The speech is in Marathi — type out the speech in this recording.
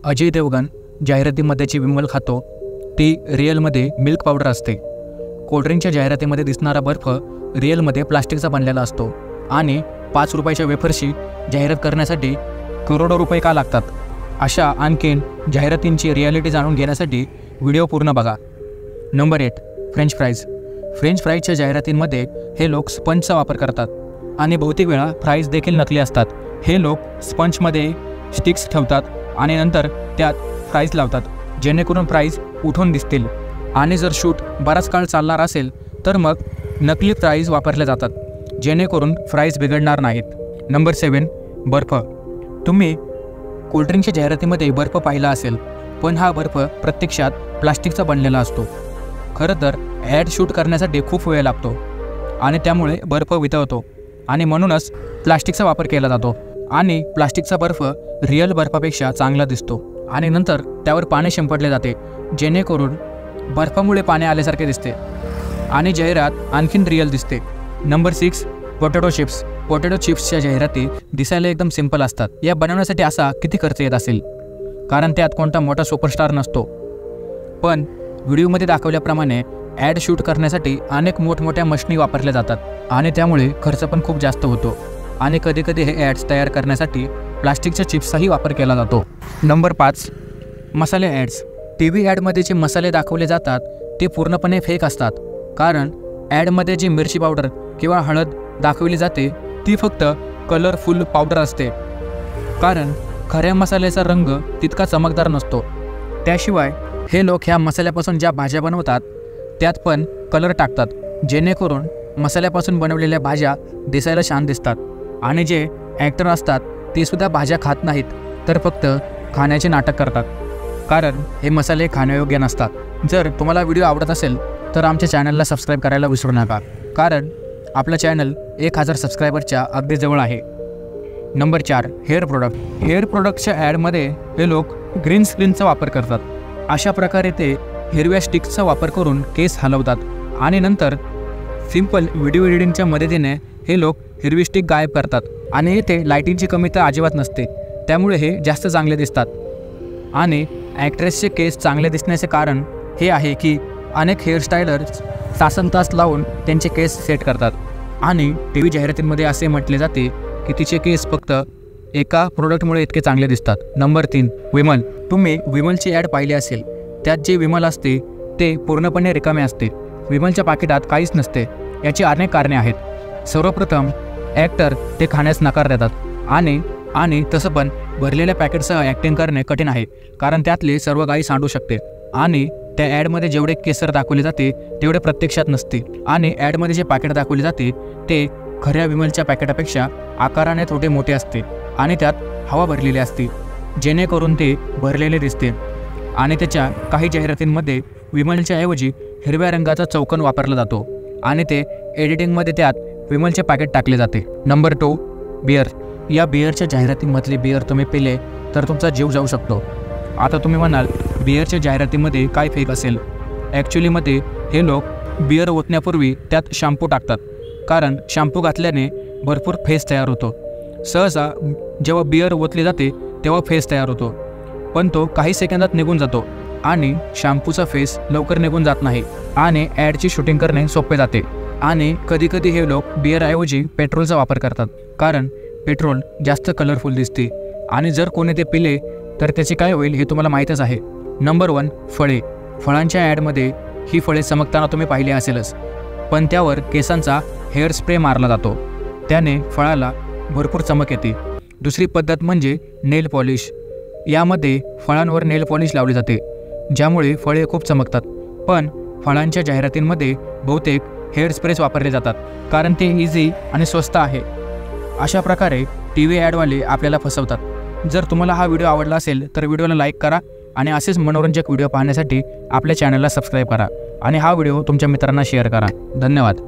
अजय देवगण जाहिरातीमध्ये जी विमल खातो ती रिअलमध्ये मिल्क पावडर असते। कोल्ड्रिंकच्या जाहिरातीमध्ये दिसणारा बर्फ रिअलमध्ये प्लास्टिकचा बनलेला असतो आणि 5 रुपयाच्या वेफरशी जाहिरात करण्यासाठी करोडो रुपये का लागतात? अशा आणखीन जाहिरातींची रिॲलिटी जाणून घेण्यासाठी व्हिडिओ पूर्ण बघा। Number 8, French fries. फ्रेंच फ्राईजच्या जाहिरातींमध्ये हे लोक स्पंजचा वापर करतात आणि बहुतेक वेळा फ्राईज देखील नकली असतात। हे लोक स्पंजमध्ये स्टिक्स ठेवतात आणि नंतर त्यात फ्राईज लावतात जेणेकरून फ्राईज उठून दिसतील आणि जर शूट बराच काळ चालणार असेल तर मग नकली फ्राईज वापरले जातात जेणेकरून फ्राईज बिघडणार नाहीत। नंबर 7, बर्फ। तुम्ही कोल्ड्रिंकच्या जाहिरातीमध्ये बर्फ पाहिला असेल, पण हा बर्फ प्रत्यक्षात प्लास्टिकचा बनलेला असतो। खरं तर ॲड शूट करण्यासाठी खूप वेळ लागतो आणि त्यामुळे बर्फ वितळतो आणि म्हणूनच प्लास्टिकचा वापर केला जातो आणि प्लास्टिकचा बर्फ रिअल बर्फापेक्षा चांगला दिसतो आणि नंतर त्यावर पाणी शिंपडले जाते जेणेकरून बर्फामुळे पाणी आल्यासारखे दिसते आणि जाहिरात आणखीन रिअल दिसते। Number 6, potato chips. पोटॅटो चिप्सच्या जाहिराती दिसायला एकदम सिंपल असतात। या बनवण्यासाठी असा किती खर्च येत असेल? कारण त्यात कोणता मोठा सुपरस्टार नसतो, पण व्हिडिओमध्ये दाखवल्याप्रमाणे ॲड शूट करण्यासाठी अनेक मोठमोठ्या मशिनी वापरल्या जातात आणि त्यामुळे खर्च पण खूप जास्त होतो आणि कधीकधी हे ॲड्स तयार करण्यासाठी प्लास्टिकच्या चिप्सचाही वापर केला जातो। नंबर 5, मसाले ॲड्स। TV ॲडमध्ये जे मसाले दाखवले जातात ते पूर्णपणे फेक असतात, कारण ॲडमध्ये जी मिरची पावडर किंवा हळद दाखवली जाते ती फक्त कलरफुल पावडर असते, कारण खऱ्या मसाल्याचा रंग तितका चमकदार नसतो। त्याशिवाय हे लोक ह्या मसाल्यापासून ज्या भाज्या बनवतात त्यात पण कलर टाकतात जेणेकरून मसाल्यापासून बनवलेल्या भाज्या दिसायला छान दिसतात आणि जे ॲक्टर असतात ते सुद्धा भाज्या खात नाहीत तर फक्त खाण्याचे नाटक करतात, कारण हे मसाले खाण्यायोग्य नसतात। जर तुम्हाला व्हिडिओ आवडत असेल तर आमच्या चॅनलला सबस्क्राईब करायला विसरू नका, कारण आपलं चॅनल 1000 सबस्क्रायबरच्या अगदी जवळ आहे। Number 4, hair product. हेअर प्रोडक्टच्या ॲडमध्ये हे लोक ग्रीन स्क्रीनचा वापर करतात। अशा प्रकारे ते हिरव्या स्टिक्सचा वापर करून केस हलवतात आणि नंतर सिंपल व्हिडिओ एडिटिंगच्या मदतीने हे लोक हिरवी स्टिक गायब करतात आणि इथे लाईटिंगची कमी तर अजिबात नसते, त्यामुळे हे जास्त चांगले दिसतात। आणि ॲक्ट्रेसचे केस चांगले दिसण्याचे कारण हे आहे की अनेक हेअरस्टायलर्स तासनतास लावून त्यांचे केस सेट करतात आणि TV जाहिरातींमध्ये असे म्हटले जाते की तिचे केस फक्त एका प्रोडक्टमुळे इतके चांगले दिसतात। नंबर 3, विमल। तुम्ही विमलची ॲड पाहिली असेल, त्यात जे विमल असते ते पूर्णपणे रिकामे असते। विमलच्या पाकिटात काहीच नसते। याची अनेक कारणे आहेत। सर्वप्रथम ॲक्टर ते खाण्यास नकार देतात आणि तसं पण भरलेल्या पॅकेटसह ॲक्टिंग करणे कठीण आहे, कारण त्यातले सर्व काही सांडू शकते आणि त्या ॲडमध्ये जेवढे केसर दाखवले जाते तेवढे प्रत्यक्षात नसते आणि ॲडमध्ये जे पॅकेट दाखवले जाते ते खऱ्या विमलच्या पॅकेटापेक्षा आकाराने थोडे मोठे असते आणि त्यात हवा भरलेली असते जेणेकरून ते भरलेले दिसते आणि त्याच्या काही जाहिरातींमध्ये विमलच्या ऐवजी हिरव्या रंगाचा चौकोन वापरला जातो आणि ते एडिटिंगमध्ये त्यात विमलचे पॅकेट टाकले जाते। Number 2, beer. या बिअरच्या जाहिरातीमधले बिअर तुम्ही पिले तर तुमचा जीव जाऊ शकतो। आता तुम्ही म्हणाल बिअरच्या जाहिरातीमध्ये काय फेक असेल? ॲक्च्युलीमध्ये हे लोक बिअर ओतण्यापूर्वी त्यात शॅम्पू टाकतात, कारण शॅम्पू घातल्याने भरपूर फेस तयार होतो। सहसा जेव्हा बिअर ओतली जाते तेव्हा फेस तयार होतो, पण तो काही सेकंदात निघून जातो आणि शॅम्पूचा फेस लवकर निघून जात नाही आणि ॲडची शूटिंग करणे सोपे जाते। आणि कधीकधी हे लोक बिअरऐवजी पेट्रोलचा वापर करतात, कारण पेट्रोल जास्त कलरफुल दिसते आणि जर कोणी ते पिले तर त्याचे काय होईल हे तुम्हाला माहीतच आहे। नंबर 1, फळे। फळांच्या ॲडमध्ये ही फळे चमकताना तुम्ही पाहिली असेलच, पण त्यावर केसांचा हेअर स्प्रे मारला जातो, त्याने फळाला भरपूर चमक येते। दुसरी पद्धत म्हणजे नेल पॉलिश। यामध्ये फळांवर नेल पॉलिश लावली जाते ज्यामुळे फळे खूप चमकतात, पण फळांच्या जाहिरातींमध्ये बहुतेक हेअर स्प्रेच वापरले जातात कारण ते इझी आणि स्वस्त आहे। अशा प्रकारे TV ॲडवाले आपल्याला फसवतात। जर तुम्हाला हा व्हिडिओ आवडला असेल तर व्हिडिओला लाईक करा आणि असेच मनोरंजक व्हिडिओ पाहण्यासाठी आपल्या चॅनलला सबस्क्राईब करा आणि हा व्हिडिओ तुमच्या मित्रांना शेअर करा। धन्यवाद।